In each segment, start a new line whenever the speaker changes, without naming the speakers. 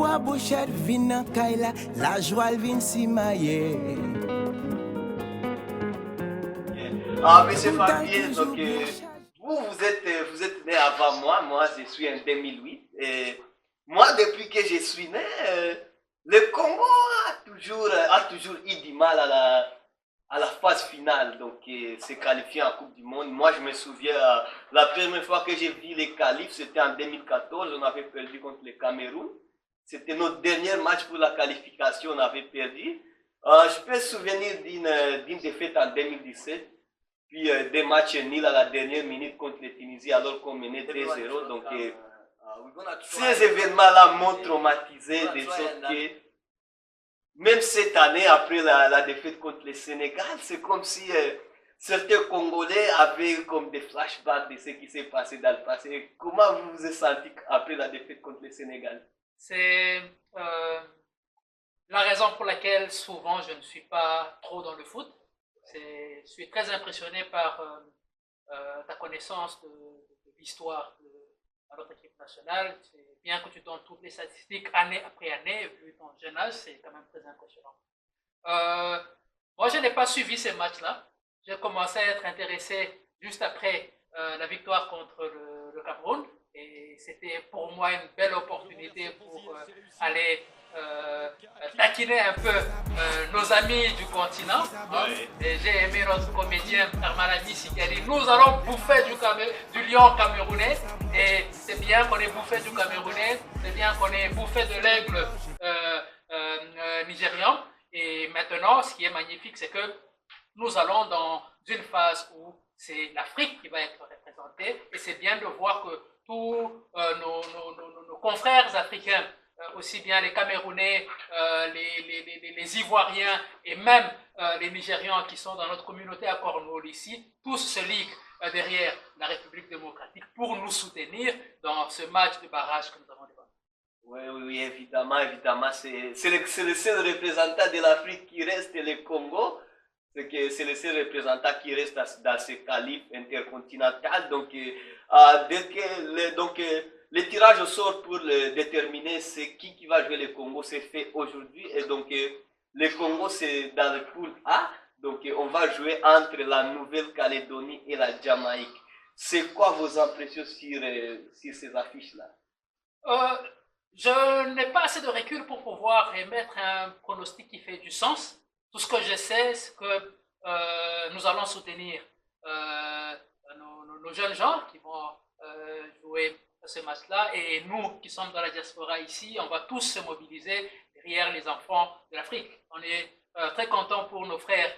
bois bouchette vin kaila, la joie vin si maye.
Ah, monsieur Fabien, donc vous êtes né avant moi. Moi, je suis en 2008. Et moi, depuis que je suis né, le Congo a toujours eu du mal à la phase finale, donc s'est qualifié en Coupe du Monde. Moi, je me souviens, la première fois que j'ai vu les qualifs, c'était en 2014. On avait perdu contre le Cameroun. C'était notre dernier match pour la qualification. On avait perdu. Je peux me souvenir d'une défaite en 2017. Puis des matchs nuls à la dernière minute contre les Tunisiens alors qu'on menait 2-0. Donc ces événements-là m'ont traumatisé de sorte que même cette année, après la défaite contre le Sénégal, c'est comme si certains Congolais avaient comme des flashbacks de ce qui s'est passé dans le passé. Comment vous vous êtes senti après la défaite contre le Sénégal?
C'est la raison pour laquelle souvent je ne suis pas trop dans le foot. Je suis très impressionné par ta connaissance de l'histoire de notre équipe nationale. C'est bien que tu donnes toutes les statistiques année après année, vu ton jeune âge, c'est quand même très impressionnant. Moi, je n'ai pas suivi ces matchs-là. J'ai commencé à être intéressé juste après la victoire contre le Cameroun. Et c'était pour moi une belle opportunité pour aller taquiner un peu nos amis du continent. Hein. Et j'ai aimé notre comédien Hermanami Sikali. Nous allons bouffer du lion camerounais. Et c'est bien qu'on ait bouffé du camerounais. C'est bien qu'on ait bouffé de l'aigle nigérian. Et maintenant, ce qui est magnifique, c'est que nous allons dans une phase où c'est l'Afrique qui va être représentée. Et c'est bien de voir que tous nos confrères africains, aussi bien les Camerounais, les Ivoiriens et même les Nigérians qui sont dans notre communauté à Cornwall ici, tous se liguent derrière la République démocratique pour nous soutenir dans ce match de barrage que nous avons devant nous.
Oui, évidemment. C'est le seul représentant de l'Afrique qui reste, le Congo. C'est le seul représentant qui reste dans ce qualif intercontinental. Donc, dès que le tirage au sort pour déterminer c'est qui va jouer le Congo, c'est fait aujourd'hui. Et donc, le Congo, c'est dans le pool A. Donc, on va jouer entre la Nouvelle-Calédonie et la Jamaïque. C'est quoi vos impressions sur ces affiches-là?
Je n'ai pas assez de recul pour pouvoir émettre un pronostic qui fait du sens. Tout ce que je sais, c'est que nous allons soutenir nos jeunes gens qui vont jouer ce match-là. Et nous qui sommes dans la diaspora ici, on va tous se mobiliser derrière les enfants de l'Afrique. On est très contents pour nos frères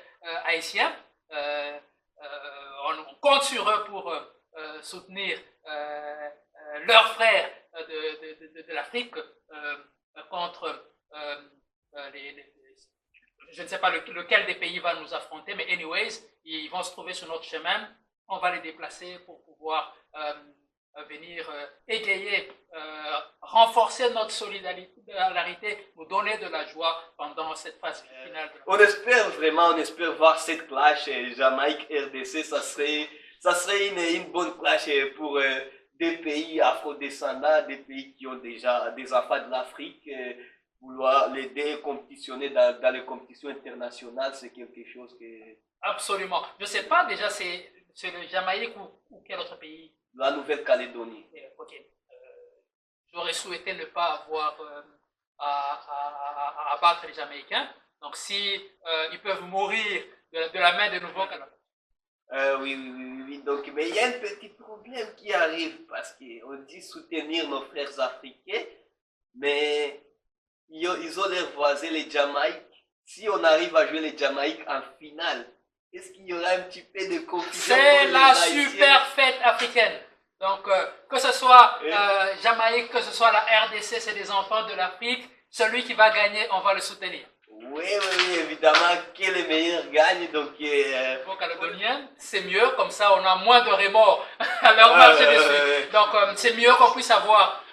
haïtiens. On compte sur eux pour soutenir leurs frères de l'Afrique contre je ne sais pas lequel des pays va nous affronter, mais anyways, ils vont se trouver sur notre chemin. On va les déplacer pour pouvoir venir égayer, renforcer notre solidarité, nous donner de la joie pendant cette phase finale.
On espère voir cette clash Jamaïque-RDC. Ça serait une bonne clash pour des pays afro-descendants, des pays qui ont déjà des enfants de l'Afrique. Vouloir l'aider, compétitionner dans les compétitions internationales, c'est quelque chose que...
Absolument. Je ne sais pas déjà, c'est le Jamaïque ou quel autre pays?
La Nouvelle-Calédonie.
Ok. J'aurais souhaité ne pas avoir à abattre les Jamaïcains. Donc si ils peuvent mourir de la main de Nouveau-Calédonie.
Oui. Donc, mais il y a un petit problème qui arrive parce qu'on dit soutenir nos frères africains, mais ils ont leurs voisins, les Jamaïques. Si on arrive à jouer les Jamaïques en finale, est-ce qu'il y aura un petit peu de confusion?
C'est la super fête africaine. Donc, que ce soit Jamaïque, que ce soit la RDC, c'est des enfants de l'Afrique. Celui qui va gagner, on va le soutenir.
Oui, évidemment, que les meilleurs gagnent. Donc,
pour Calédoniens, c'est mieux, comme ça on a moins de remords à leur marcher dessus. Donc, c'est mieux qu'on puisse avoir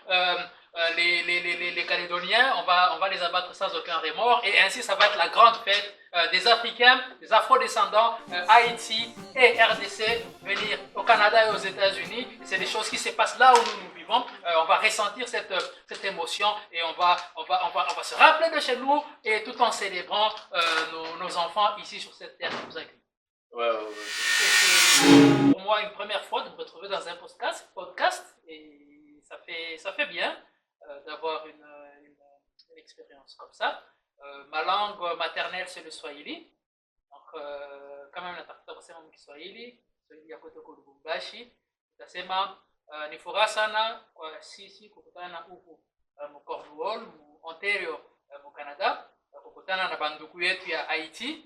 les Calédoniens, on va les abattre sans aucun remords. Et ainsi, ça va être la grande fête des Africains, des Afro-descendants, Haïti et RDC, venir au Canada et aux États-Unis. C'est des choses qui se passent là où nous vivons. On va ressentir cette émotion et on va se rappeler de chez nous et tout en célébrant nos enfants ici sur cette terre qui nous accueille. C'est pour moi une première fois de me retrouver dans un podcast et ça fait bien d'avoir une expérience comme ça. Ma langue maternelle c'est le Swahili, donc kama natafuta kusema Kiswahili ya kutoka Lubumbashi, nitasema ni furaha sana kwa sisi kukutana huku mu Cornwall, mu Ontario, mu Canada, kukutana na bandugu yetu ya Haiti,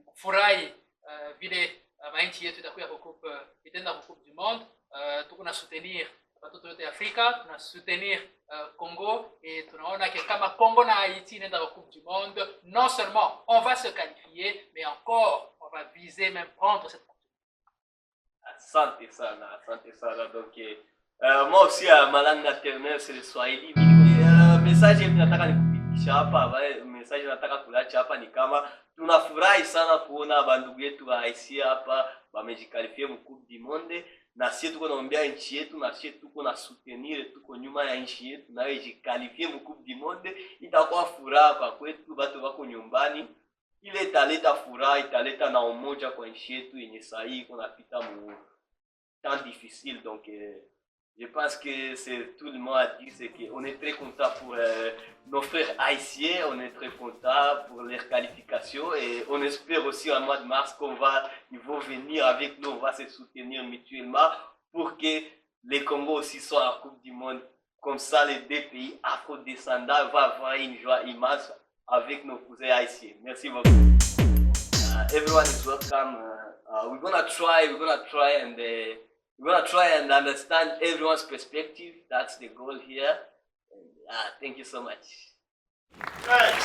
kufurahi vile mainchi yetu itakuwa itaenda kwa Coupe du Monde. Tuko na soutenir watoto wote Afrika, tuna soutenir Congo et tunaona que kama Congo na Haïti inaenda kwa Coupe du Monde, non seulement on va se qualifier, mais encore on va viser même prendre cette coupe.
Asante sana. Donc moi aussi ma langue maternelle c'est le Swahili. Message nataka nikupitisha hapa, message nataka kulacha hapa ni kama tunafurahi sana kuona bandugu yetu wa Haiti hapa wamejikalifia mu Coupe du Monde, na sisi tuko naombea nchi yetu, na sisi tuko na soutenir, tuko nyuma ya nchi yetu na ijikalifie mu Coupe du Monde. Itakuwa furaha kwa kwetu, watu wako nyumbani, ile italeta furaha, italeta na umoja kwa nchi yetu yenye sahihi kunapita mu temps difficile. Donc je pense que c'est tout le monde a dit, c'est qu'on est très content pour nos frères haïtiens, on est très content pour leur qualification et on espère aussi en mois de mars qu'ils vont venir avec nous, on va se soutenir mutuellement pour que les Congo aussi soient en Coupe du Monde. Comme ça, les deux pays afro-descendants vont avoir une joie immense avec nos cousins haïtiens. Merci beaucoup. Everyone is welcome. We're gonna try and understand everyone's perspective. That's the goal here. And, thank you so much.
Thanks.